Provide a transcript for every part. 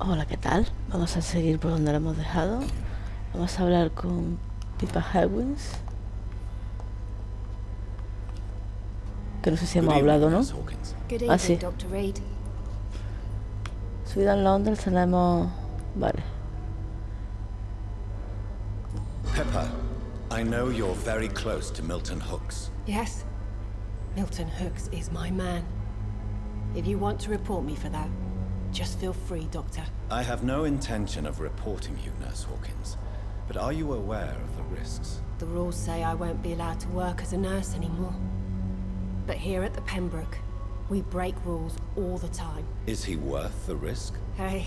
Hola, ¿qué tal? Vamos a seguir por donde lo hemos dejado. Vamos a hablar con Pipa Hewins. Que no sé si hemos hablado, ¿no? Ah, sí. Dr. Reid. Subida en Londres tenemos... Vale. Pepper, I know you're very close to Milton Hooks. Yes. Milton Hooks is my man. If you want to report me for that, just feel free, Doctor. I have no intention of reporting you, Nurse Hawkins. But are you aware of the risks? The rules say I won't be allowed to work as a nurse anymore. But here at the Pembroke, we break rules all the time. Is he worth the risk? Hey,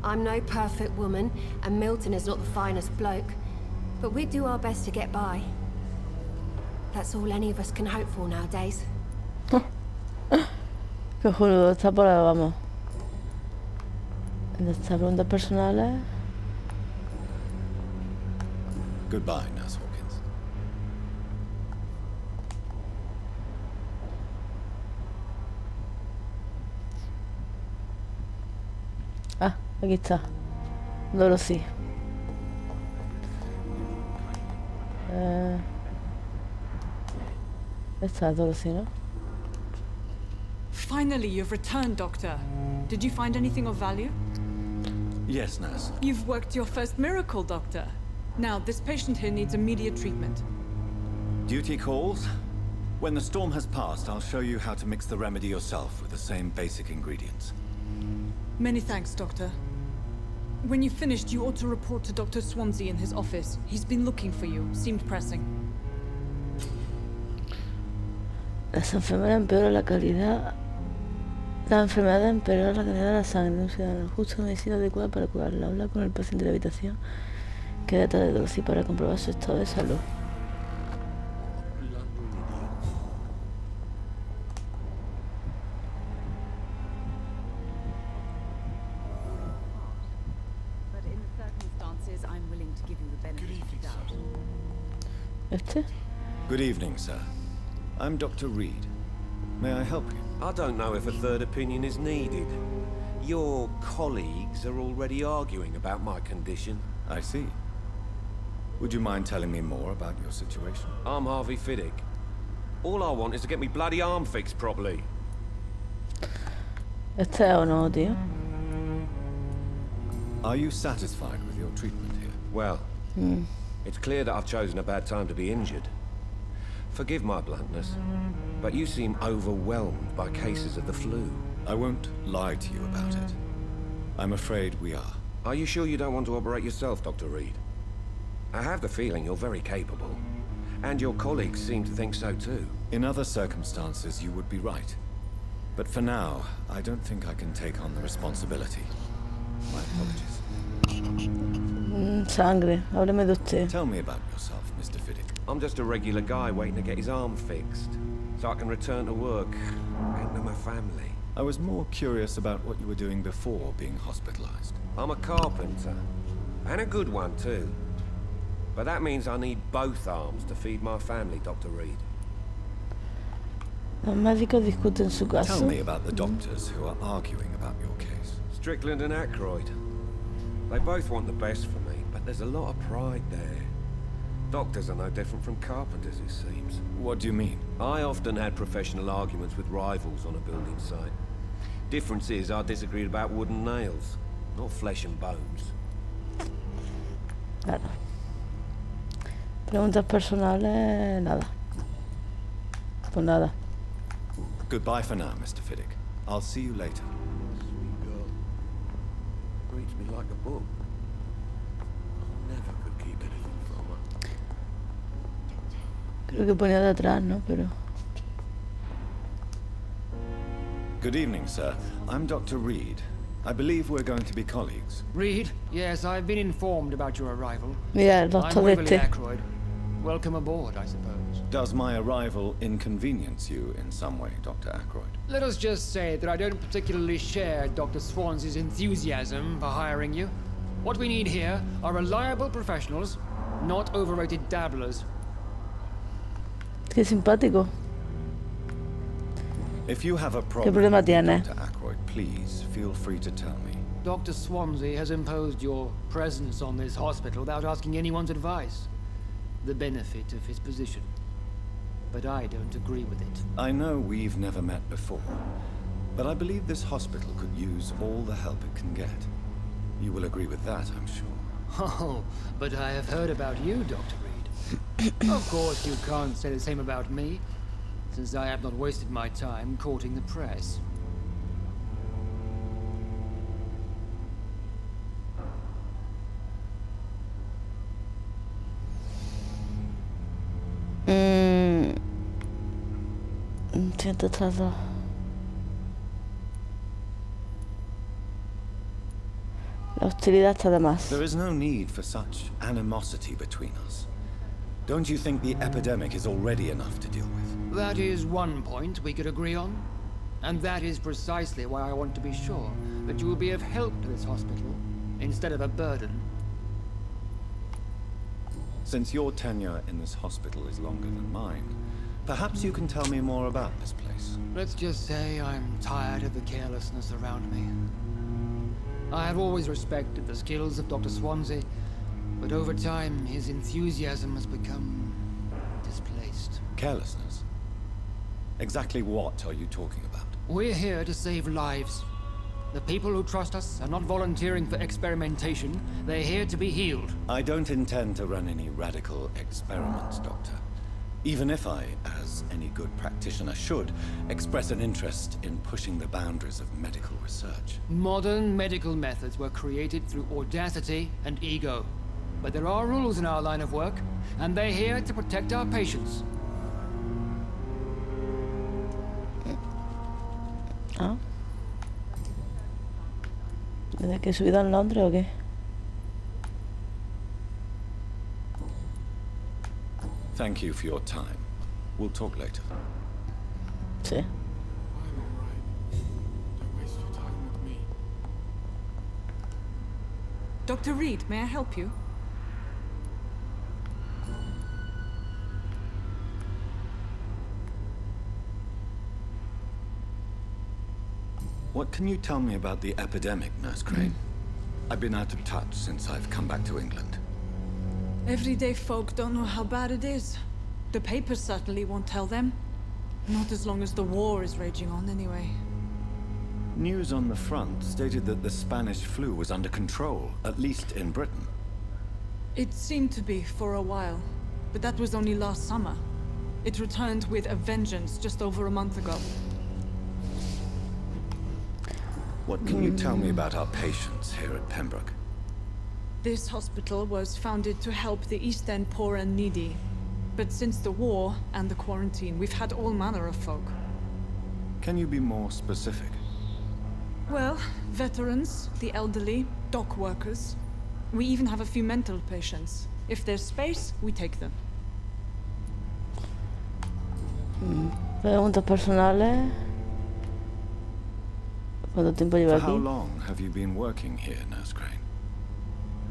I'm no perfect woman, and Milton is not the finest bloke. But we do our best to get by. That's all any of us can hope for nowadays. Que juro, está por ahí, vamos. En estas preguntas personales. Goodbye, Nurse Hawkins. Ah, aquí está. Dorothy. Esta es Dorothy, ¿no? Finally, you've returned, Doctor. Did you find anything of value? Yes, Nurse. You've worked your first miracle, Doctor. Now, this patient here needs immediate treatment. Duty calls. When the storm has passed, I'll show you how to mix the remedy yourself with the same basic ingredients. Many thanks, Doctor. When you've finished, you ought to report to Dr. Swansea in his office. He's been looking for you. Seemed pressing. Las enfermedades empeoran la calidad. La enfermedad empeora la calidad de la sangre de un ciudadano. Justo medicina adecuada para curarla. Habla con el paciente de la habitación que data de Dorothy para comprobar su estado de salud. ¿Este? Good evening, sir. I'm Dr. Reid. May I help you? I don't know if a third opinion is needed. Your colleagues are already arguing about my condition. I see. Would you mind telling me more about your situation? I'm Harvey Fiddick. All I want is to get me bloody arm fixed properly. ¿Este es o no, tío? Are you satisfied with your treatment here? Well, it's clear that I've chosen a bad time to be injured. Forgive my bluntness, but you seem overwhelmed by cases of the flu. I won't lie to you about it. I'm afraid we are. Are you sure you don't want to operate yourself, Dr. Reid? I have the feeling you're very capable, and your colleagues seem to think so too. In other circumstances, you would be right. But for now, I don't think I can take on the responsibility. My apologies. Sangre. Hábleme de usted. Tell me about yourself, Mr. Fiddick. I'm just a regular guy waiting to get his arm fixed, so I can return to work and to my family. I was more curious about what you were doing before being hospitalized. I'm a carpenter, and a good one too. But that means I need both arms to feed my family, Dr. Reid. Los médicos discuten su caso. Tell me about the doctors who are arguing about your case. Strickland and Aykroyd. They both want the best for me, but there's a lot of pride there. Doctors are no different from carpenters, it seems. What do you mean? I often had professional arguments with rivals on a building site. Difference is I disagreed about wooden nails, not flesh and bones. Claro. Preguntas personales, nada. Pues nada. Goodbye for now, Mr. Fiddick. I'll see you later. Sweet girl. Reads me like a book. I never could keep anything from her. Creo que ponía de atrás, ¿no? Pero... Good evening, sir. I'm Dr. Reid. I believe we're going to be colleagues. Reid? Yes, I've been informed about your arrival. Mira, el I'm doctor de Waverly este. Aykroyd. Welcome aboard, I suppose. Does my arrival inconvenience you in some way, Dr. Aykroyd? Let us just say that I don't particularly share Dr. Swansea's enthusiasm for hiring you. What we need here are reliable professionals, not overrated dabblers. Qué simpático. If you have a ¿Qué problem, problema tiene? Dr. Ackroyd, please feel free to tell me. Dr. Swansea has imposed your presence on this hospital without asking anyone's advice. The benefit of his position. But I don't agree with it. I know we've never met before, but I believe this hospital could use all the help it can get. You will agree with that, I'm sure. Oh, but I have heard about you, Dr. Reid. Of course, you can't say the same about me, since I have not wasted my time courting the press. Siento trato. La hostilidad está de más. There is no need for such animosity between us. Don't you think the epidemic is already enough to deal with? That is one point we could agree on. And that is precisely why I want to be sure that you will be of help to this hospital, instead of a burden. Since your tenure in this hospital is longer than mine, perhaps you can tell me more about this place. Let's just say I'm tired of the carelessness around me. I have always respected the skills of Dr. Swansea, but over time his enthusiasm has become displaced. Carelessness? Exactly what are you talking about? We're here to save lives. The people who trust us are not volunteering for experimentation. They're here to be healed. I don't intend to run any radical experiments, Doctor. Even if I, as any good practitioner should, express an interest in pushing the boundaries of medical research. Modern medical methods were created through audacity and ego. But there are rules in our line of work, and they're here to protect our patients. ¿Ah? ¿Desde que he subido en Londres o qué? Thank you for your time. We'll talk later. Sí. Dr. Reid, may I help you? What can you tell me about the epidemic, Nurse Crane? I've been out of touch since I've come back to England. Everyday folk don't know how bad it is. The papers certainly won't tell them. Not as long as the war is raging on, anyway. News on the front stated that the Spanish flu was under control, at least in Britain. It seemed to be for a while, but that was only last summer. It returned with a vengeance just over a month ago. What can you tell me about our patients here at Pembroke? This hospital was founded to help the East End poor and needy. But since the war and the quarantine, we've had all manner of folk. Can you be more specific? Well, veterans, the elderly, dock workers. We even have a few mental patients. If there's space, we take them. Preguntas personales. ¿Cuánto tiempo lleva For how aquí? long have you been working here, Nurse Crane?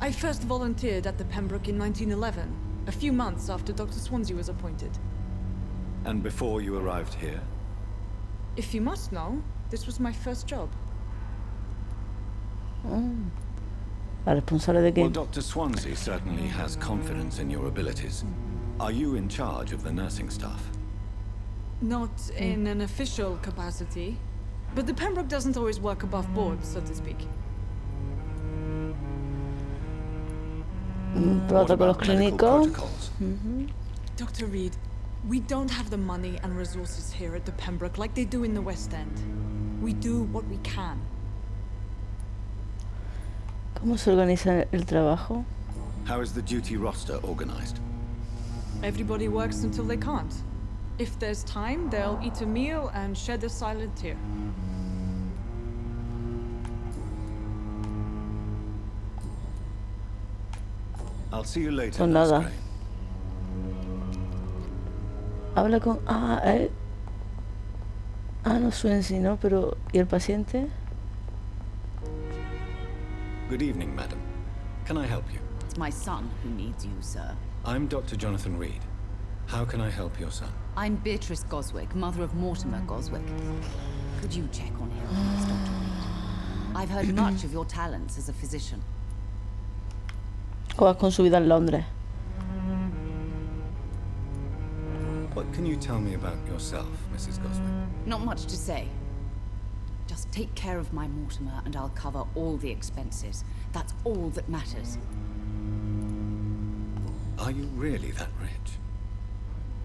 I first volunteered at the Pembroke in 1911, a few months after Dr. Swansea was appointed. And before you arrived here? If you must know, this was my first job. ¿La responsable de qué? Well, Dr. Swansea certainly has confidence in your abilities. Are you in charge of the nursing staff? Not in an official capacity, but the Pembroke doesn't always work above board, so to speak. What Protocolos about medical clínicos. protocols? Dr. Reid, we don't have the money and resources here at the Pembroke like they do in the West End. We do what we can. ¿Cómo se organiza el trabajo? How is the duty roster organized? Everybody works until they can't. If there's time, they'll eat a meal and shed a silent tear. I'll see you later, Pues Nurse nada. Crane. Habla con... no Swansea, ¿no? Pero... ¿Y el paciente? Good evening, madam. Can I help you? It's my son who needs you, sir. I'm Dr. Jonathan Reid. How can I help your son? I'm Beatrice Goswick, mother of Mortimer Goswick. Could you check on him, please, Dr. Reid? I've heard much of your talents as a physician. Cosas con su vida en Londres. What can you tell me about yourself, Mrs. Goswick? Not much to say. Just take care of my Mortimer and I'll cover all the expenses. That's all that matters. Are you really that rich?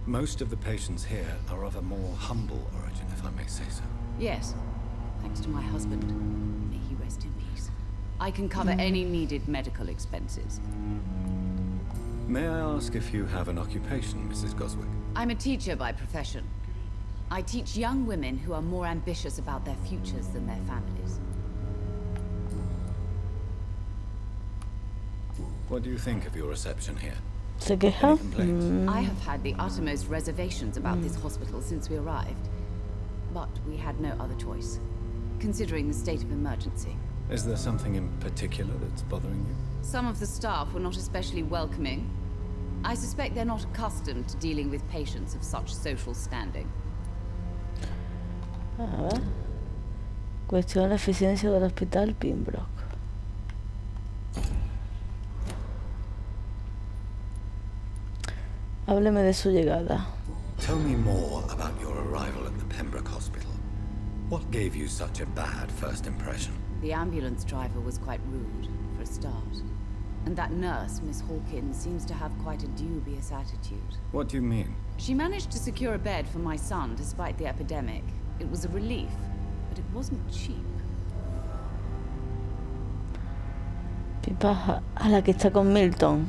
Most of the patients here are of a more humble origin, if I may say so. Yes, thanks to my husband. May he rest in peace. I can cover any needed medical expenses. May I ask if you have an occupation, Mrs. Goswick? I'm a teacher by profession. I teach young women who are more ambitious about their futures than their families. What do you think of your reception here? ¿Se queja? Any complaints? I have had the uttermost reservations about this hospital since we arrived. But we had no other choice, considering the state of emergency. Is there something in particular that's bothering you? Some of the staff were not especially welcoming. I suspect they're not accustomed to dealing with patients of such social standing. A ver. Cuestiona la eficiencia del hospital Pembroke. Hábleme de su llegada. Tell me more about your arrival at the Pembroke Hospital. What gave you such a bad first impression? The ambulance driver was quite rude, for a start. And that nurse, Miss Hawkins, seems to have quite a dubious attitude. What do you mean? She managed to secure a bed for my son despite the epidemic. It was a relief, but it wasn't cheap. Pipa a la que está con Milton.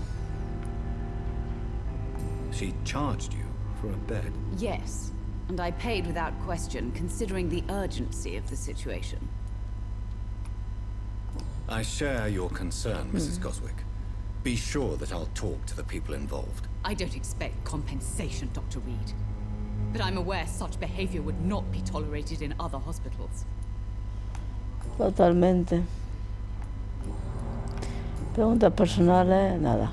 She charged you for a bed? Yes, and I paid without question, considering the urgency of the situation. I share your concern, Mrs. Goswick. Be sure that I'll talk to the people involved. I don't expect compensation, Dr. Reid. But I'm aware such behavior would not be tolerated in other hospitals. Totalmente. Preguntas personales, nada.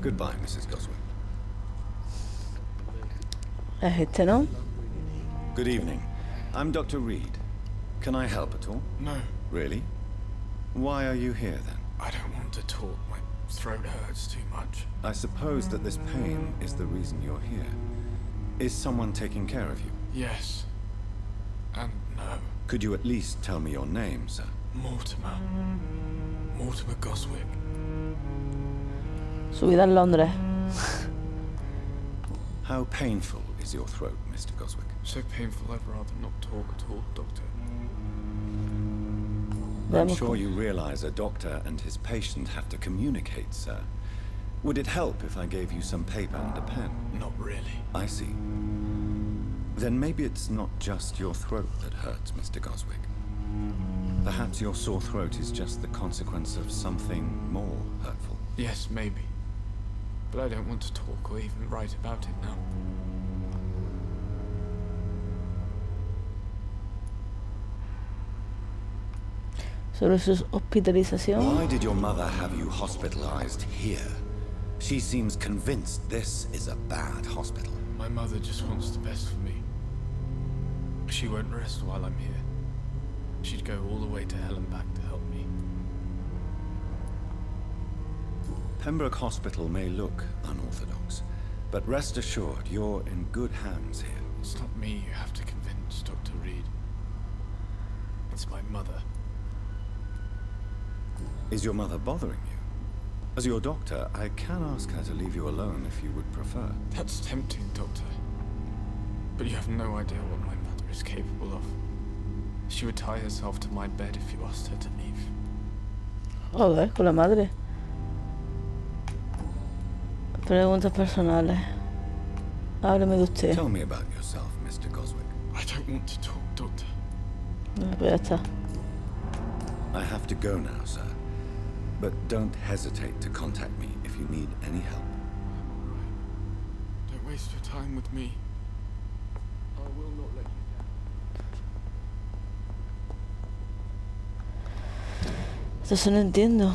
Goodbye, Mrs. Goswick. Es este, ¿no? Good evening. I'm Dr. Reid. Can I help at all? No, Really? Why are you here then? I don't want to talk. My throat hurts too much. I suppose that this pain is the reason you're here. Is someone taking care of you? Yes. And no. Could you at least tell me your name, sir? Mortimer. Mortimer Goswick. Su vida en Londres. How painful is your throat, Mr. Goswick? So painful I'd rather not talk at all, Doctor. I'm Veamos sure cómo- you realize a doctor and his patient have to communicate, sir. Would it help if I gave you some paper and a pen? Not really. I see. Then maybe it's not just your throat that hurts, Mr. Goswick. Perhaps your sore throat is just the consequence of something more hurtful. Yes, maybe. But I don't want to talk or even write about it now. Sobre su hospitalización. Why did your mother have you hospitalized here? She seems convinced this is a bad hospital. My mother just wants the best for me. She won't rest while I'm here. She'd go all the way to hell and back to help me. Pembroke Hospital may look unorthodox, but rest assured you're in good hands here. It's not me you have to convince, Dr. Reid. It's my mother. Is your mother bothering you? As your doctor, I can ask her to leave you alone if you would prefer. That's tempting, Doctor. But you have no idea what my mother is capable of. She would tie herself to my bed if you asked her to leave. Joder, con la madre. Preguntas personales. Hábleme de usted. Tell me about yourself, Mr. Goswick. I don't want to talk, Doctor. No, pues ya está. I have to go now, sir. But don't hesitate to contact me if you need any help. Don't waste your time with me. I will not let you down. Entonces no entiendo.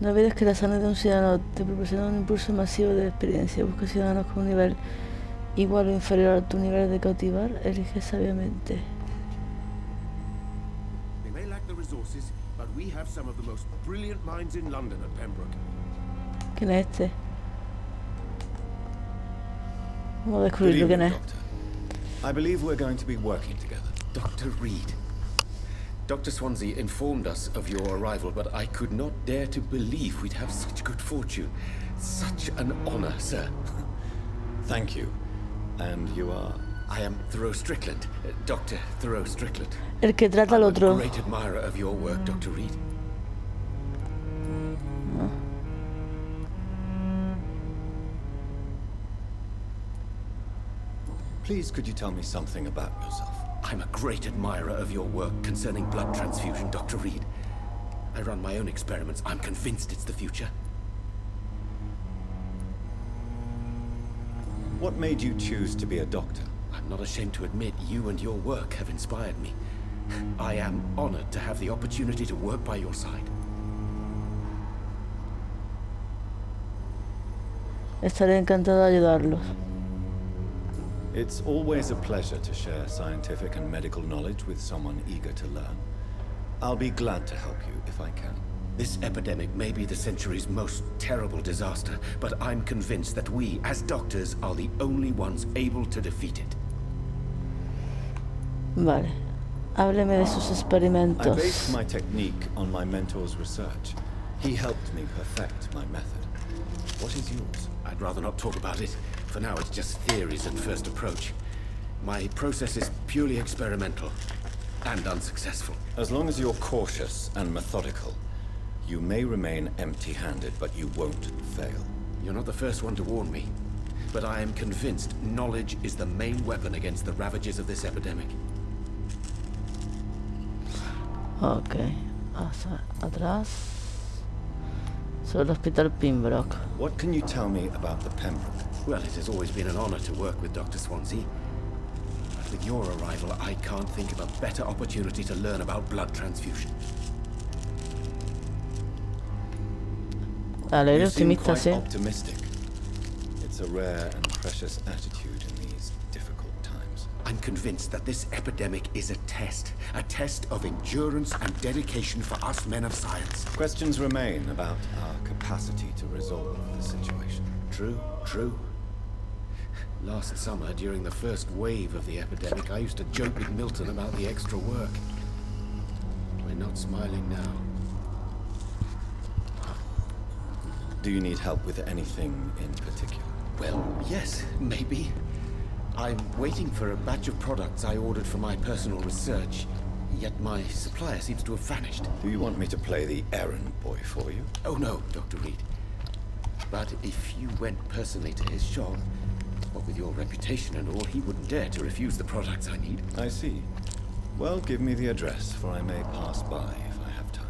No olvides que la sangre de un ciudadano te proporciona un impulso masivo de experiencia. Busca ciudadanos con un nivel igual o inferior a tu nivel de cautivar. Elige sabiamente. They may lack the resources, but we have some of the most brilliant minds in London at Pembroke. ¿Quién es este? Vamos a Good descubrirlo quién evening, es. Doctor. I believe we're going to be working together. Dr. Reid. Dr. Swansea informed us of your arrival, but I could not dare to believe we'd have such good fortune. Such an honor, sir. Thank you. And you are? I am Thoreau Strickland, Dr. Thoreau Strickland. El que trata al I'm a otro. great admirer of your work, Dr. Reid. Please, could you tell me something about yourself? I'm a great admirer of your work concerning blood transfusion, Dr. Reid. I run my own experiments. I'm convinced it's the future. What made you choose to be a doctor? I'm not ashamed to admit you and your work have inspired me. I am honored to have the opportunity to work by your side. Estaré encantado de ayudarlos. It's always a pleasure to share scientific and medical knowledge with someone eager to learn. I'll be glad to help you if I can. This epidemic may be the century's most terrible disaster, but I'm convinced that we, as doctors, are the only ones able to defeat it. Vale. Hábleme de sus I experimentos. based my technique on my mentor's research. He helped me perfect my method. What is yours? I'd rather not talk about it. For now, it's just theories at first approach. My process is purely experimental and unsuccessful. As long as you're cautious and methodical, you may remain empty-handed, but you won't fail. You're not the first one to warn me, but I am convinced knowledge is the main weapon against the ravages of this epidemic. Ok. Hacia atrás. Sobre el hospital Pembroke. What can you tell me about the Pembroke? Well, it has always been an honor to work with Dr. Swansea. But with your arrival, I can't think of a better opportunity to learn about blood transfusion. Vale, You eres seem optimista, quite sí. optimistic. It's a rare and precious attitude in these difficult times. I'm convinced that this epidemic is a test of endurance and dedication for us men of science. Questions remain about our capacity to resolve the situation. True, true. Last summer, during the first wave of the epidemic, I used to joke with Milton about the extra work. We're not smiling now. Do you need help with anything in particular? Well, yes, maybe. I'm waiting for a batch of products I ordered for my personal research, yet my supplier seems to have vanished. Do you want me to play the errand boy for you? Oh no, Dr. Reid. But if you went personally to his shop, what with your reputation and all, he wouldn't dare to refuse the products I need. I see. Well, give me the address, for I may pass by if I have time.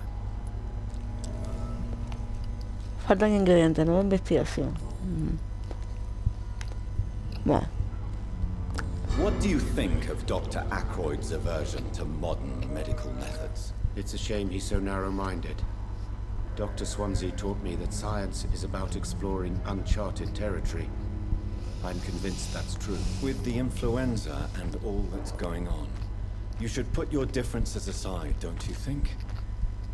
Faltan ingredientes, nueva investigación. Bueno. What do you think of Dr. Ackroyd's aversion to modern medical methods? It's a shame he's so narrow-minded. Dr. Swansea taught me that science is about exploring uncharted territory. I'm convinced that's true. With the influenza and all that's going on, you should put your differences aside, don't you think?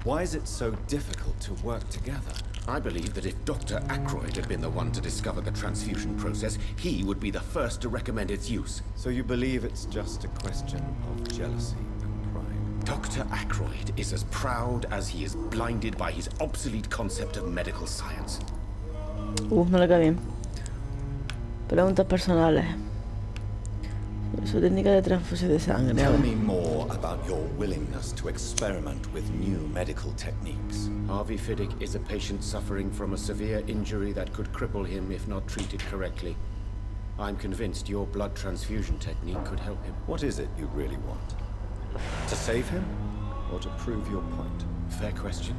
Why is it so difficult to work together? I believe that if Dr. Ackroyd had been the one to discover the transfusion process, he would be the first to recommend its use. So you believe it's just a question of jealousy and pride? Dr. Ackroyd is as proud as he is blinded by his obsolete concept of medical science. No le cae bien. Preguntas personales. Su técnica de transfusión de sangre. Tell me more about your willingness to experiment with new medical techniques. Harvey Fiddick is a patient suffering from a severe injury that could cripple him if not treated correctly. I'm convinced your blood transfusion technique could help him. What is it you really want? To save him? Or to prove your point? Fair question.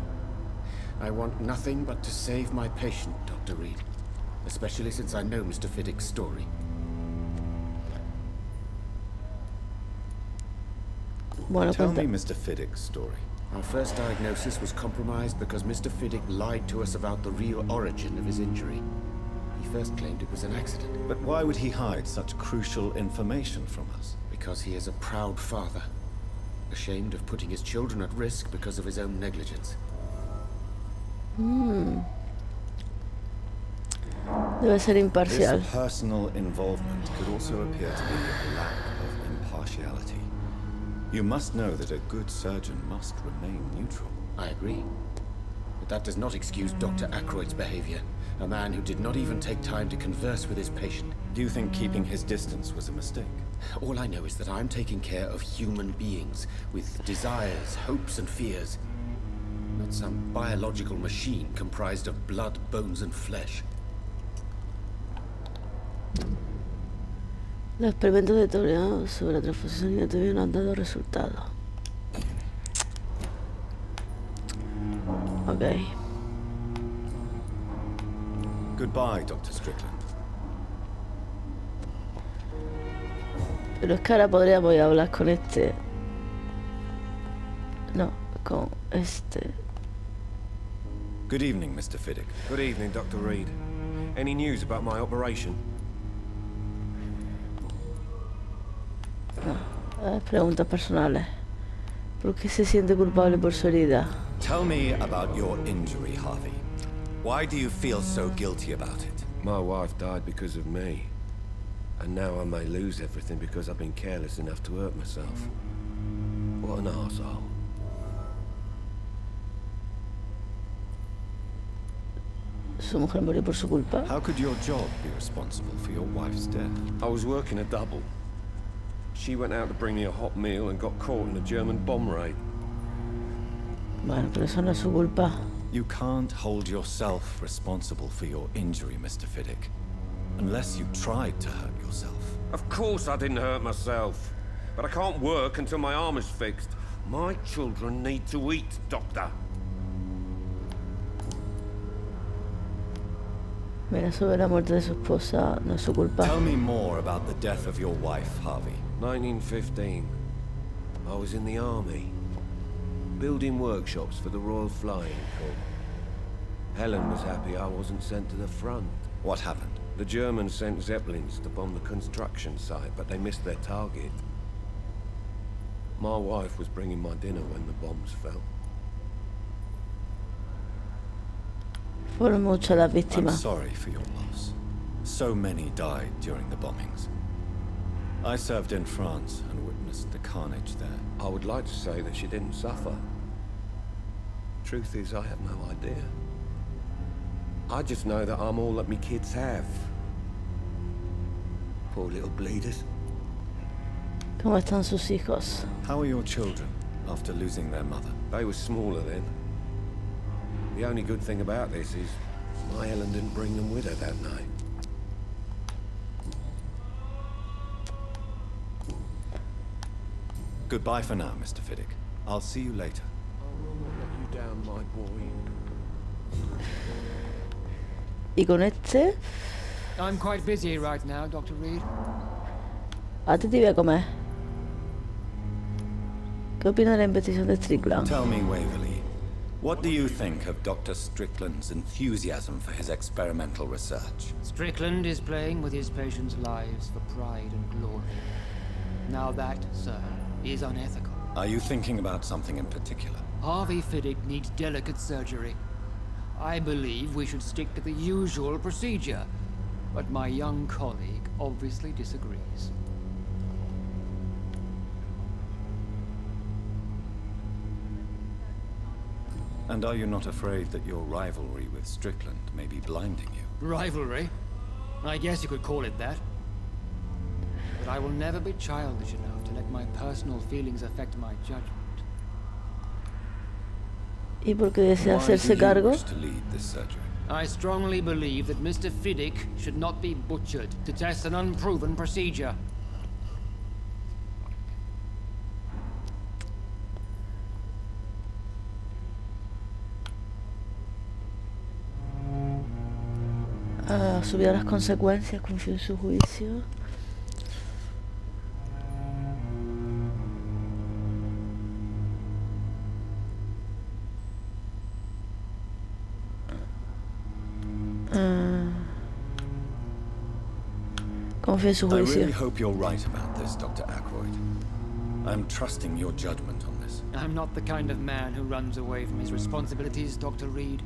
I want nothing but to save my patient, Dr. Reid. Especially since I know Mr. Fiddick's story. Bueno, Tell cuenta. me Mr. Fiddick's story. Our first diagnosis was compromised because Mr. Fiddick lied to us about the real origin of his injury. He first claimed it was an accident. But why would he hide such crucial information from us? Because he is a proud father, ashamed of putting his children at risk because of his own negligence. Debe ser imparcial. This personal involvement could also appear to be a lack of impartiality. You must know that a good surgeon must remain neutral. I agree. But that does not excuse Dr. Ackroyd's behavior. A man who did not even take time to converse with his patient. Do you think keeping his distance was a mistake? All I know is that I'm taking care of human beings with desires, hopes, and fears. Not some biological machine comprised of blood, bones, and flesh. Los experimentos de teoría sobre la transfusión sanguínea no han dado resultados. Ok. Goodbye, Dr. Strickland. Pero es que ahora podríamos ir a hablar con este. No, con este. Good evening, Mr. Fiddick. Good evening, Dr. Reid. Any news about my operation? Preguntas personales. ¿Por qué se siente culpable por su herida? Tell me about your injury, Harvey. Why do you feel so guilty about it? My wife died because of me. And now I may lose everything because I've been careless enough to hurt myself. What an arsehole. Su mujer murió por su culpa. How could your job be responsible for your wife's death? I was working a double. She went out to bring me a hot meal and got caught in a German bomb raid. Bueno, pero eso no es su culpa. You can't hold yourself responsible for your injury, Mr. Fiddick. Unless you tried to hurt yourself. Of course I didn't hurt myself. But I can't work until my arm is fixed. My children need to eat, Doctor. Mira, sobre la muerte de su esposa no es su culpa. Tell me more about the death of your wife, Harvey. 1915. I was in the army, building workshops for the Royal Flying Corps. Helen was happy I wasn't sent to the front. What happened? The Germans sent Zeppelins to bomb the construction site, but they missed their target. My wife was bringing my dinner when the bombs fell. Fueron muchas las I'm víctimas. sorry for your loss. So many died during the bombings. I served in France and witnessed the carnage there. I would like to say that she didn't suffer. Truth is, I have no idea. I just know that I'm all that me kids have. Poor little bleeders. ¿Cómo están sus hijos? How are your children after losing their mother? They were smaller then. The only good thing about this is my Helen didn't bring them with her that night. Goodbye for now, Mr. Fiddick. I'll see you later. I will not let you down, my boy. ¿Y con este? I'm quite busy right now, Dr. Reid. A ti te voy a comer. ¿Qué opinas de la investigación de Strickland? Tell me, Waverly, what do you think of Dr. Strickland's enthusiasm for his experimental research? Strickland is playing with his patients' lives for pride and glory. Now that, sir, is unethical. Are you thinking about something in particular? Harvey Fiddick needs delicate surgery. I believe we should stick to the usual procedure, but my young colleague obviously disagrees. And are you not afraid that your rivalry with Strickland may be blinding you? Rivalry? I guess you could call it that. But I will never be childish enough to let my personal feelings affect my judgment. ¿Y por qué desea Why do hacerse you cargo? wish to lead this surgery? I strongly believe that Mr. Fiddick should not be butchered to test an unproven procedure. Asumió las consecuencias, confió en su juicio. Confío en su I juicio. really hope you're right about this, Dr. Ackroyd. I'm trusting your judgment on this. I'm not the kind of man who runs away from his responsibilities, Dr. Reid.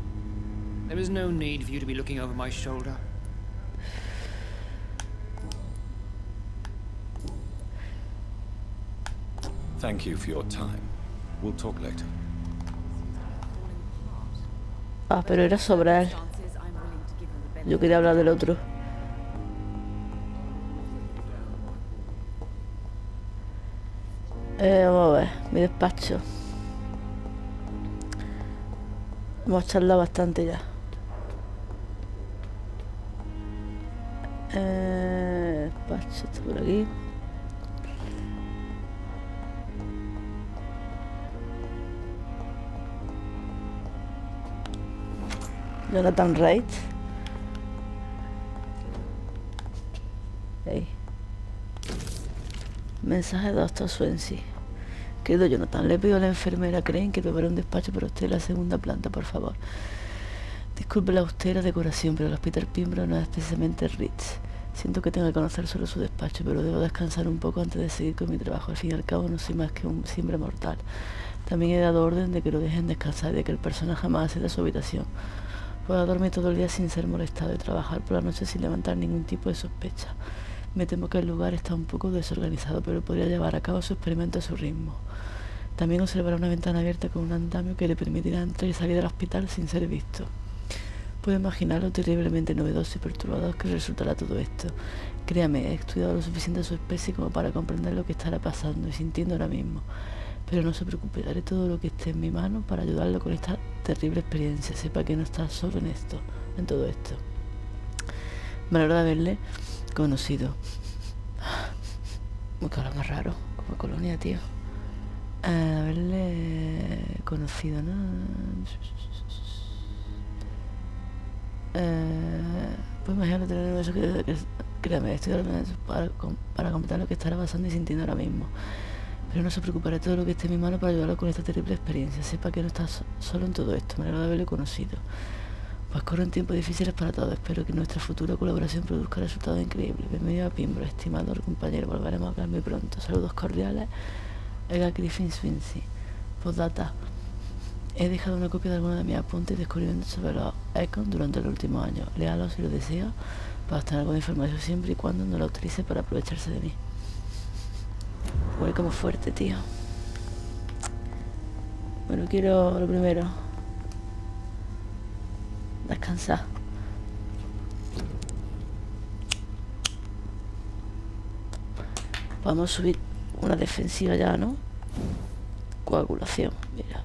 There is no need for you to be looking over my shoulder. Thank you for your time. We'll talk later. Ah, pero era sobre él. Yo quería hablar del otro. Vamos a ver, mi despacho. Hemos charlado bastante ya. Despacho, está por aquí. Jonathan Reid. Hey. Mensaje de Dr. Swansea. Querido Jonathan, le pido a la enfermera Crane que prepare un despacho para usted en la segunda planta, por favor. Disculpe la austera decoración, pero el Hospital Pembroke no es precisamente Ritz. Siento que tengo que conocer solo su despacho, pero debo descansar un poco antes de seguir con mi trabajo. Al fin y al cabo no soy más que un simple mortal. También he dado orden de que lo dejen descansar y de que el personal jamás acceda a su habitación. Puedo dormir todo el día sin ser molestado y trabajar por la noche sin levantar ningún tipo de sospecha. Me temo que el lugar está un poco desorganizado, pero podría llevar a cabo su experimento a su ritmo. También observará una ventana abierta con un andamio que le permitirá entrar y salir del hospital sin ser visto. Puedo imaginar lo terriblemente novedoso y perturbador que resultará todo esto. Créame, he estudiado lo suficiente a su especie como para comprender lo que estará pasando y sintiendo ahora mismo. Pero no se preocupe, haré todo lo que esté en mi mano para ayudarlo con esta terrible experiencia. Sepa que no está solo en todo esto. Me alegra de haberle conocido. Muy caro, más raro, como colonia, tío. Haberle conocido, ¿no? Pues imagínate tener eso que créame, estoy para completar lo que estará pasando y sintiendo ahora mismo. Pero no se preocuparé todo lo que esté en mi mano para ayudarlo con esta terrible experiencia. Sepa que no está solo en todo esto. Me alegro de haberle conocido. Pues corren tiempos difíciles para todos. Espero que nuestra futura colaboración produzca resultados increíbles. Bienvenido a Pembroke, estimado compañero. Volveremos a hablar muy pronto. Saludos cordiales. Edgar Griffin Swansea. Postdata. He dejado una copia de algunos de mis apuntes y descubrimientos sobre los Econ durante los últimos años. Léalo si lo desea para obtener alguna información siempre y cuando no la utilice para aprovecharse de mí. Huele como fuerte, tío. Bueno, quiero lo primero. Descansar. Vamos a subir una defensiva ya, ¿no? Coagulación, mira.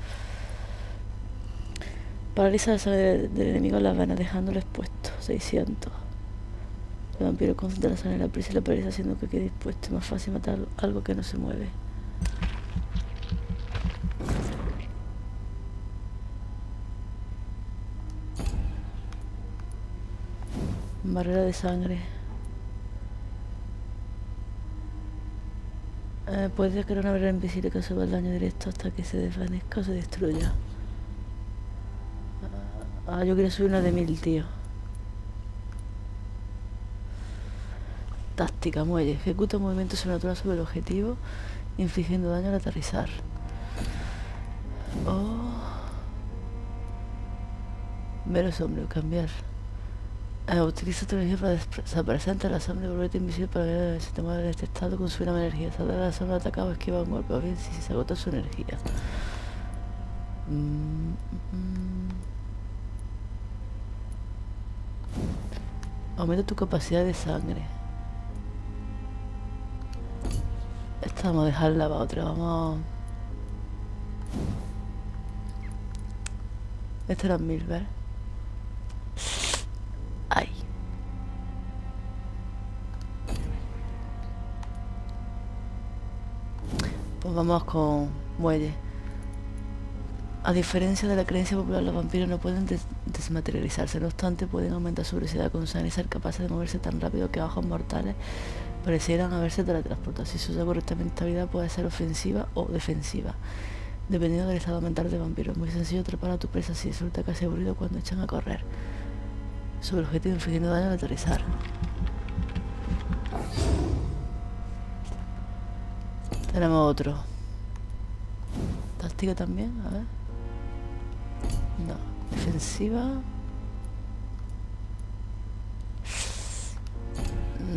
Paraliza la sangre del enemigo en las venas, dejándolo expuesto. 600. El vampiro concentra la sangre en la prisa y la paraliza haciendo que quede dispuesto. Es más fácil matar algo que no se mueve. Barrera de sangre. Puedes crear una barrera invisible que absorba el daño directo hasta que se desvanezca o se destruya. Yo quería subir una de 1000, tío. Táctica, muelle. Ejecuta un movimiento sobrenatural sobre el objetivo, infligiendo daño al aterrizar. Ver los hombres, cambiar. Utiliza tu energía para desaparecer ante la sombra y volverte invisible para que si te mueve en este estado consume una energía. Saldrá de la sombra atacado, esquiva un golpe, o bien si se agota su energía. Aumenta tu capacidad de sangre. Esta vamos a dejarla para otra, vamos. Esta eran 1000, ¿ves? Ay. Pues vamos con muelle. A diferencia de la creencia popular, los vampiros no pueden desmaterializarse. No obstante, pueden aumentar su velocidad con sangre y ser capaces de moverse tan rápido que ojos mortales parecieran haberse teletransportado. Si se usa correctamente, esta habilidad puede ser ofensiva o defensiva, dependiendo del estado mental de vampiro. Es muy sencillo atrapar a tu presa si resulta casi aburrido cuando echan a correr. Sobre el objetivo infligiendo daño al aterrizar. Tenemos otro. Táctica también, a ver. No. Defensiva.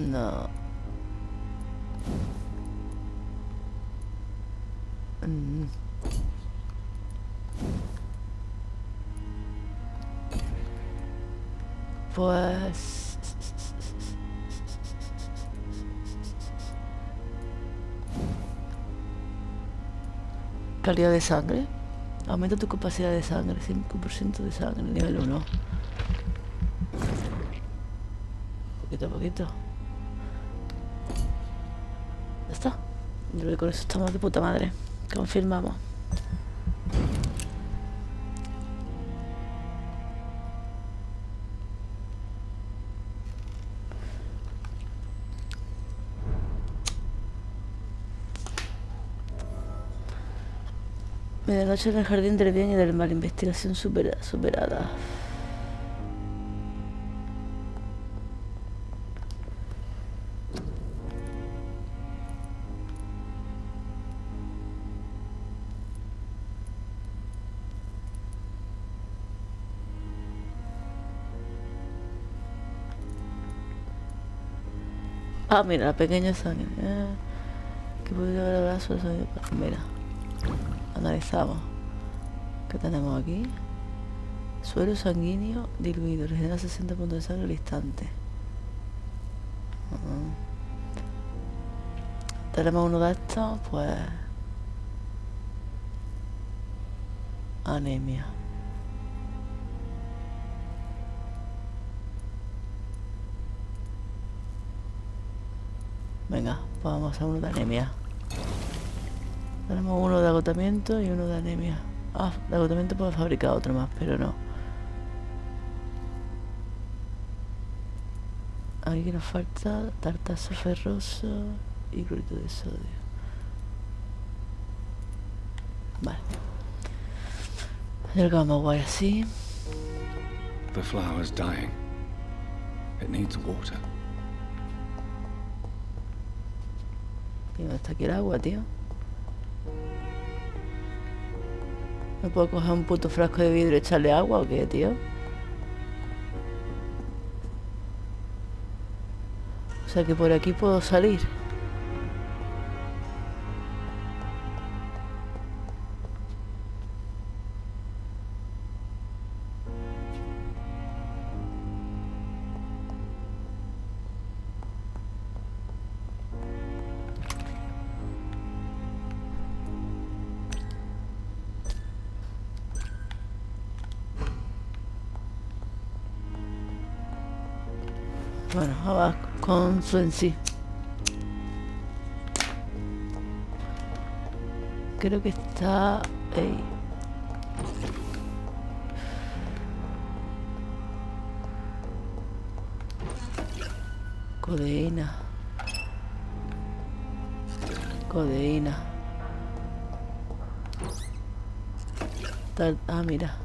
No. Pues... calidad de sangre. Aumenta tu capacidad de sangre. 5% de sangre, nivel 1. Poquito a poquito. Ya está. Yo creo que con eso estamos de puta madre. Confirmamos. Medianoche en el jardín del bien y del mal. Investigación superada. Ah, mira, la pequeña sangre. Que puede haber abrazo. Mira. Analizamos. ¿Qué tenemos aquí? Suero sanguíneo diluido. Regenera 60 puntos de sangre al instante. Tenemos uno de estos, pues... anemia. Venga, pues vamos a uno de anemia. Tenemos uno de agotamiento y uno de anemia. Ah, de agotamiento puedo fabricar otro más, pero no. Aquí nos falta tartazo ferroso y clorito de sodio. Vale. Ya lo vamos guay así. The flower's dying. It needs water. ¿Y dónde está aquí el agua, tío? ¿No puedo coger un puto frasco de vidrio y echarle agua o qué, tío? O sea que por aquí puedo salir. Bueno, vamos con su en sí. Creo que está... Ey. Codeína. Codeína. Ah, mira.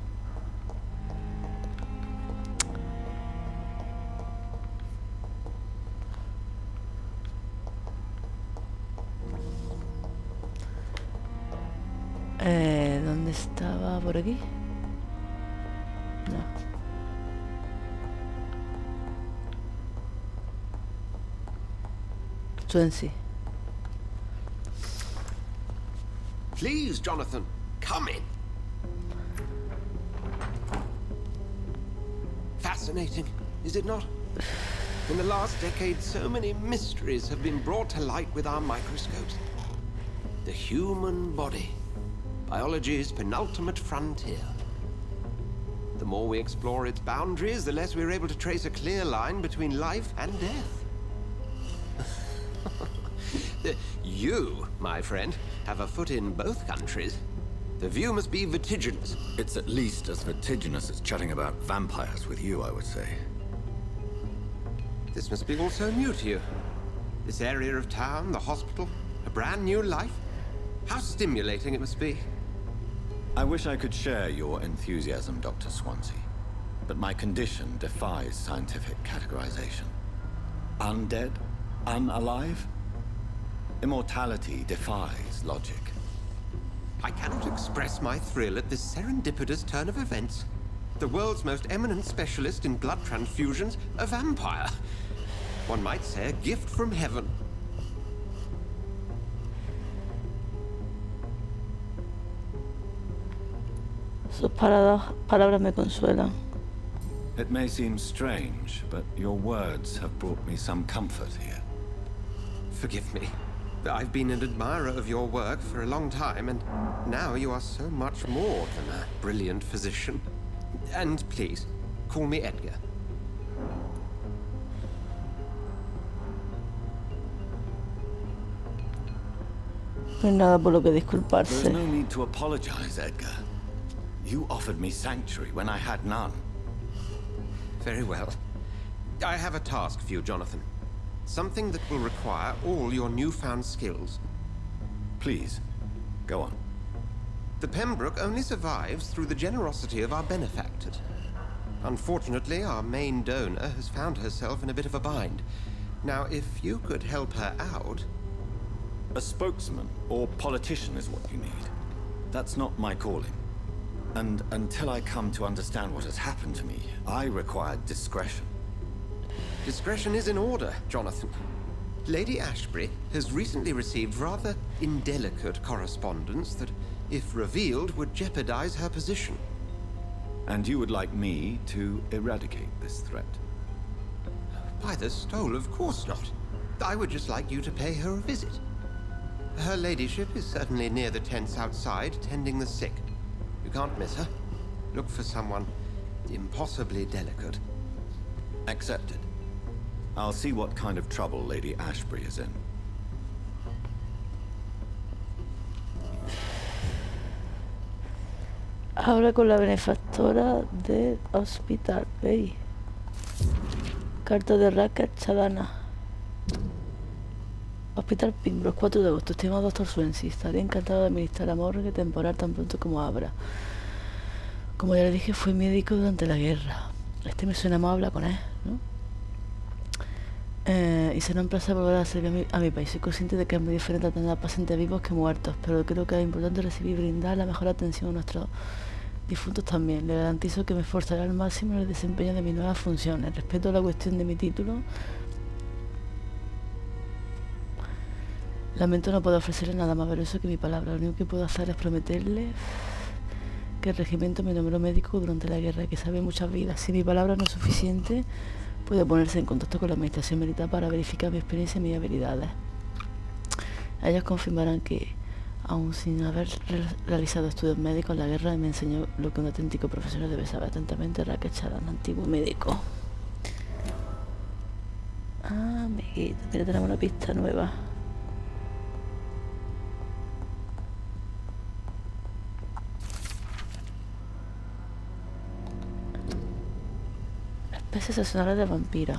¿Dónde estaba? ¿Por aquí? No. Swansea. Please, Jonathan, come in. Fascinating, is it not? In the last decade, so many mysteries have been brought to light with our microscopes. The human body, biology's penultimate frontier. The more we explore its boundaries, the less we're able to trace a clear line between life and death. You, my friend, have a foot in both countries. The view must be vertiginous. It's at least as vertiginous as chatting about vampires with you, I would say. This must be all so new to you. This area of town, the hospital, a brand new life. How stimulating it must be. I wish I could share your enthusiasm, Dr. Swansea, but my condition defies scientific categorization. Undead? Unalive? Immortality defies logic. I cannot express my thrill at this serendipitous turn of events. The world's most eminent specialist in blood transfusions, a vampire. One might say a gift from heaven. Sus palabras me consuelan. It may seem strange, but your words have brought me some comfort here. Forgive me. I've been an admirer of your work for a long time, and now you are so much more than a brilliant physician. And please, call me Edgar. No hay nada por lo que There's disculparse. no need to apologize, Edgar. You offered me sanctuary when I had none. Very well. I have a task for you, Jonathan. Something that will require all your newfound skills. Please, go on. The Pembroke only survives through the generosity of our benefactors. Unfortunately, our main donor has found herself in a bit of a bind. Now, if you could help her out... A spokesman or politician is what you need. That's not my calling. And until I come to understand what has happened to me, I require discretion. Discretion is in order, Jonathan. Lady Ashbury has recently received rather indelicate correspondence that, if revealed, would jeopardize her position. And you would like me to eradicate this threat? By the stole, of course not. I would just like you to pay her a visit. Her ladyship is certainly near the tents outside, tending the sick. You can't miss her. Look for someone impossibly delicate. Accepted. I'll see what kind of trouble Lady Ashbury is in. Habla con la benefactora del hospital. ¿Veis? Carta de Raquel Chadana. Hospital Pembroke, 4 de agosto. Estimado doctor Swansea, estaría encantado de administrar la morgue temporal tan pronto como abra. Como ya le dije, fui médico durante la guerra. Este me suena más, habla con él, ¿no? Y será un placer volver a servir a mi país. Soy consciente de que es muy diferente atender a pacientes vivos que muertos, pero creo que es importante recibir y brindar la mejor atención a nuestros difuntos también. Le garantizo que me esforzaré al máximo en el desempeño de mis nuevas funciones. Respeto la cuestión de mi título. Lamento no puedo ofrecerle nada más valioso que mi palabra. Lo único que puedo hacer es prometerle que el regimiento me nombró médico durante la guerra, que salve muchas vidas. Si mi palabra no es suficiente, puede ponerse en contacto con la administración militar para verificar mi experiencia y mis habilidades. Ellos confirmarán que, aun sin haber realizado estudios médicos, la guerra me enseñó lo que un auténtico profesional debe saber. Atentamente, Raquel Chadana, antiguo médico. Ah, amiguita, mira, tenemos una pista nueva. Especies sazonales de vampiros.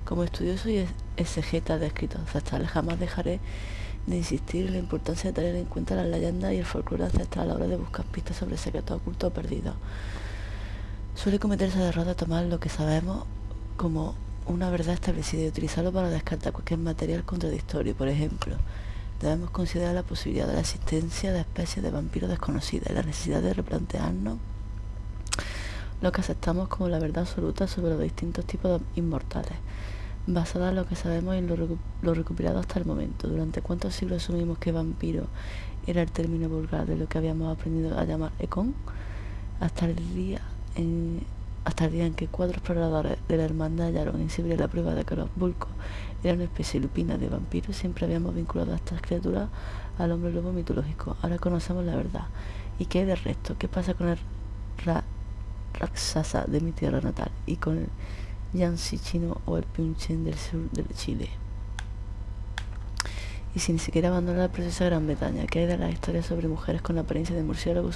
Como estudioso y exegeta de escritos ancestrales, jamás dejaré de insistir en la importancia de tener en cuenta las leyendas y el folclore ancestral a la hora de buscar pistas sobre secretos ocultos o perdidos. Suele cometerse el error de tomar lo que sabemos como una verdad establecida y utilizarlo para descartar cualquier material contradictorio. Por ejemplo, debemos considerar la posibilidad de la existencia de especies de vampiros desconocidas y la necesidad de replantearnos lo que aceptamos como la verdad absoluta sobre los distintos tipos de inmortales, basada en lo que sabemos y en lo recopilado hasta el momento. ¿Durante cuántos siglos asumimos que vampiro era el término vulgar de lo que habíamos aprendido a llamar econ? Hasta el día en que 4 exploradores de la hermandad hallaron en Siberia la prueba de que los vulcos eran una especie lupina de vampiros, siempre habíamos vinculado a estas criaturas al hombre lobo mitológico. Ahora conocemos la verdad. ¿Y qué hay del resto? ¿Qué pasa con el Raksasa de mi tierra natal y con el Yansi chino o el Piunchen del sur de Chile? Y sin ni siquiera abandonar el proceso de Gran Bretaña, ¿qué hay de las historias sobre mujeres con la apariencia de murciélago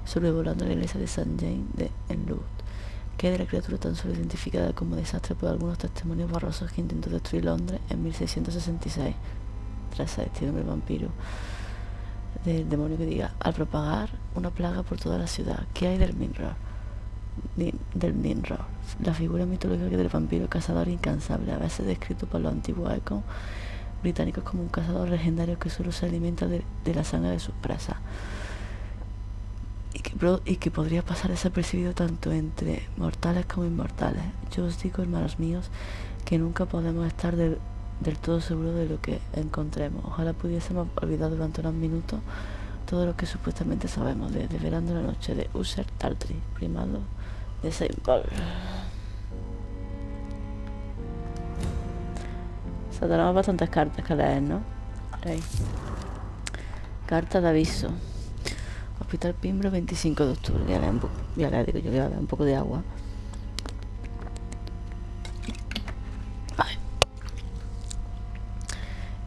sobrevolando la iglesia de Saint James en Lourdes? ¿Qué hay de la criatura tan solo identificada como desastre por algunos testimonios borrosos que intentó destruir Londres en 1666? Tras este nombre vampiro del demonio que diga, al propagar una plaga por toda la ciudad. ¿Qué hay del Mirror? del Nimrod, la figura mitológica del vampiro cazador incansable, a veces descrito por los antiguos ecos británicos como un cazador legendario que solo se alimenta de la sangre de sus presas y que podría pasar desapercibido tanto entre mortales como inmortales. Yo os digo, hermanos míos, que nunca podemos estar del todo seguros de lo que encontremos. Ojalá pudiésemos olvidar durante unos minutos todo lo que supuestamente sabemos de Desvelando la noche de Usher Tartry, primado de Saint Paul. O sea, tenemos bastantes cartas que leer, ¿no? Ahí. Carta de aviso. Hospital Pimbro, 25 de octubre. Voy a leer, digo yo, voy a leer un poco de agua. Vale.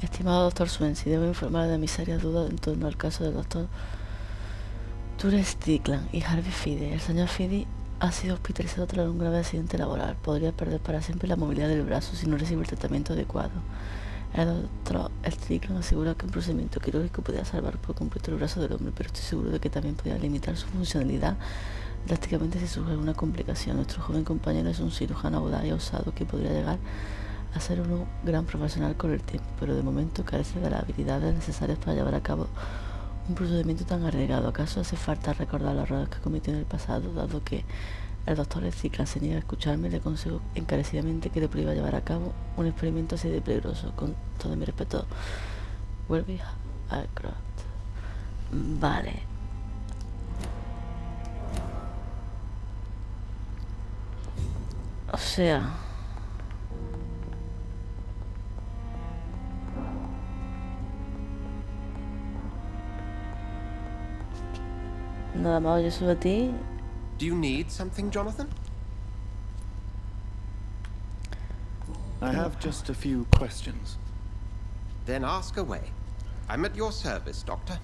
Estimado doctor Swansea, debo informar de mis serias dudas en torno al caso del doctor Ture Strickland y Harvey Finney. El señor Finney ha sido hospitalizado tras un grave accidente laboral. Podría perder para siempre la movilidad del brazo si no recibe el tratamiento adecuado. El doctor Strickland asegura que un procedimiento quirúrgico podría salvar por completo el brazo del hombre, pero estoy seguro de que también podría limitar su funcionalidad drásticamente si surge alguna complicación. Nuestro joven compañero es un cirujano audaz y osado que podría llegar a ser un gran profesional con el tiempo, pero de momento carece de las habilidades necesarias para llevar a cabo un procedimiento tan arriesgado. ¿Acaso hace falta recordar los errores que cometió en el pasado? Dado que el doctor Strickland se niega a escucharme, le aconsejo encarecidamente que le prohíba llevar a cabo un experimento así de peligroso. Con todo mi respeto, Welby Aircraft. Vale. O sea... Nada más yo subo a ti. Do you need something, Jonathan? I have just a few questions. Then ask away. I'm at your service, Doctor.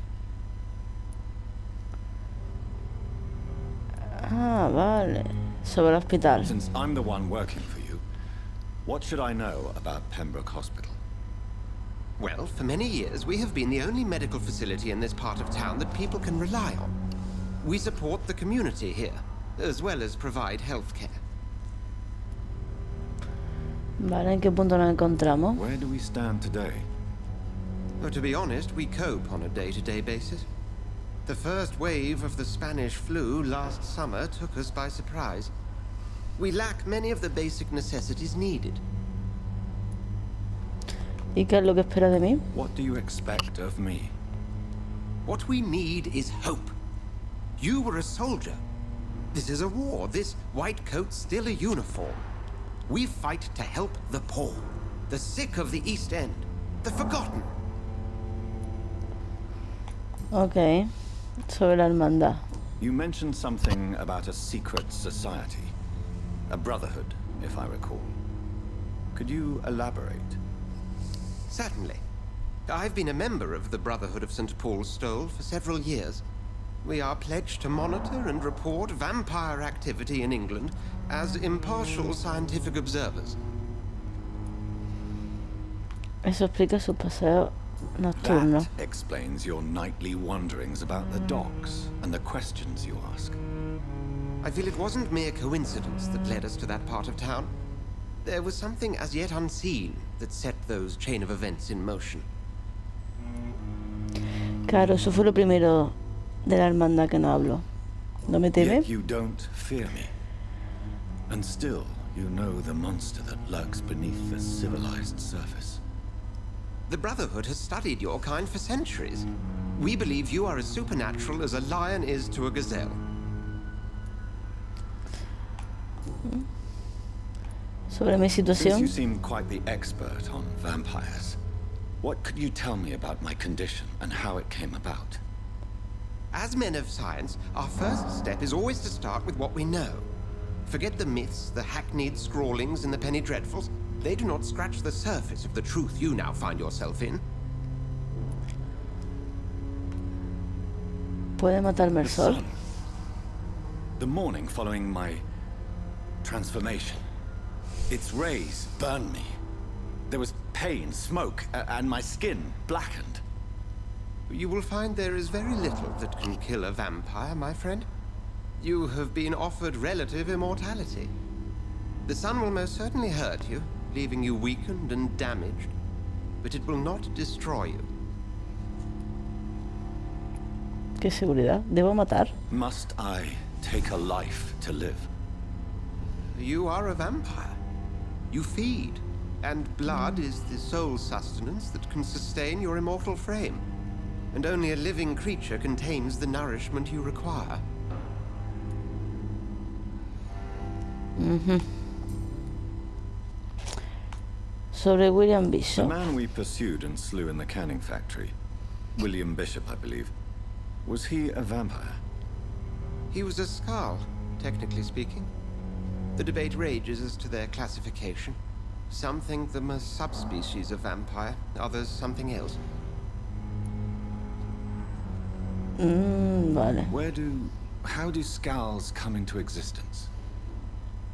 Ah, vale. Sobre el hospital. Since I'm the one working for you, what should I know about Pembroke Hospital? Well, for many years, we have been the only medical facility in this part of town that people can rely on. We support the community here, as well as provide health care. Vale, ¿en qué punto nos encontramos? Where do we stand today? Well, to be honest, we cope on a day-to-day basis. The first wave of the Spanish flu last summer took us by surprise. We lack many of the basic necessities needed. ¿Y qué es lo que espera de mí? What do you expect of me? What we need is hope. You were a soldier. This is a war. This white coat's still a uniform. We fight to help the poor, the sick of the East End, the forgotten. Ok. Sobre la hermandad. You mentioned something about a secret society. A brotherhood, if I recall. Could you elaborate? Certainly. I've been a member of the Brotherhood of St. Paul's Stole for several years. We are pledged to monitor and report vampire activity in England as impartial scientific observers. Eso explica su paseo nocturno. That explains your nightly wanderings about the docks and the questions you ask. I feel it wasn't mere coincidence that led us to that part of town. There was something as yet unseen that set those chain of events in motion. Claro, eso fue lo primero de la hermandad que no hablo. ¿No me teme? Yet you don't fear me. And still, you know the monster that lurks beneath the civilized surface. The Brotherhood has studied your kind for centuries. We believe you are as supernatural as a lion is to a gazelle. Sobre mi Since situación. you seem quite the expert on vampires, what could you tell me about my condition and how it came about? As men of science, our first step is always to start with what we know. Forget the myths, the hackneyed scrawlings in the penny dreadfuls. They do not scratch the surface of the truth you now find yourself in. ¿Puede matarme el The sol? sun. The morning following my transformation. Its rays burned me. There was pain, smoke, and my skin blackened. You will find there is very little that can kill a vampire, my friend. You have been offered relative immortality. The sun will most certainly hurt you, leaving you weakened and damaged, but it will not destroy you. ¿Qué seguridad? ¿Debo matar? Must I take a life to live? You are a vampire. You feed, and blood is the sole sustenance that can sustain your immortal frame. And only a living creature contains the nourishment you require. Sobre William The Bishop. man we pursued and slew in the canning factory, William Bishop, I believe, was he a vampire? He was a Skald, technically speaking. The debate rages as to their classification. Some think them a subspecies of vampire, others something else. Vale. How do Skalds come into existence?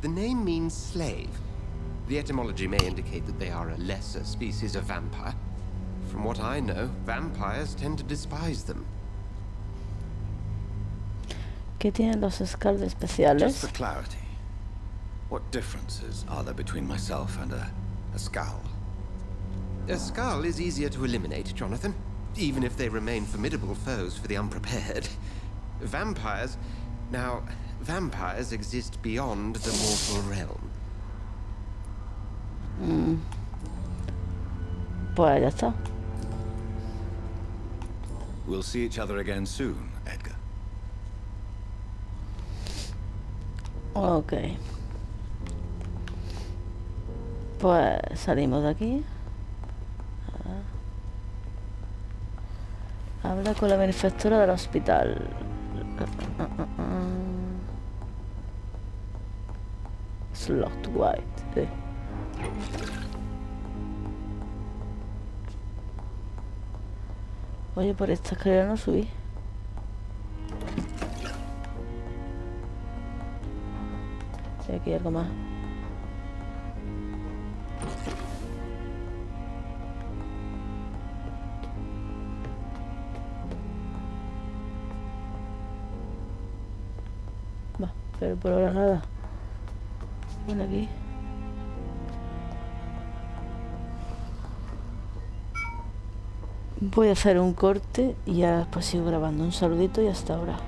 The name means slave. The etymology may indicate that they are a lesser species of vampire. From what I know, vampires tend to despise them. ¿Qué tienen los Skalds especiales? Just for clarity, what differences are there between myself and a Skald? A Skald is easier to eliminate, Jonathan, even if they remain formidable foes for the unprepared. Vampires... Now, vampires exist beyond the mortal realm. Pues ya está. We'll see each other again soon, Edgar. Ok. Pues salimos de aquí. Habla con la benefactora del hospital. Slot White. Oye, por esta escalera no subí. Y aquí hay algo más. Va, pero por ahora nada. Ven aquí. Voy a hacer un corte y ya después sigo grabando. Un saludito y hasta ahora.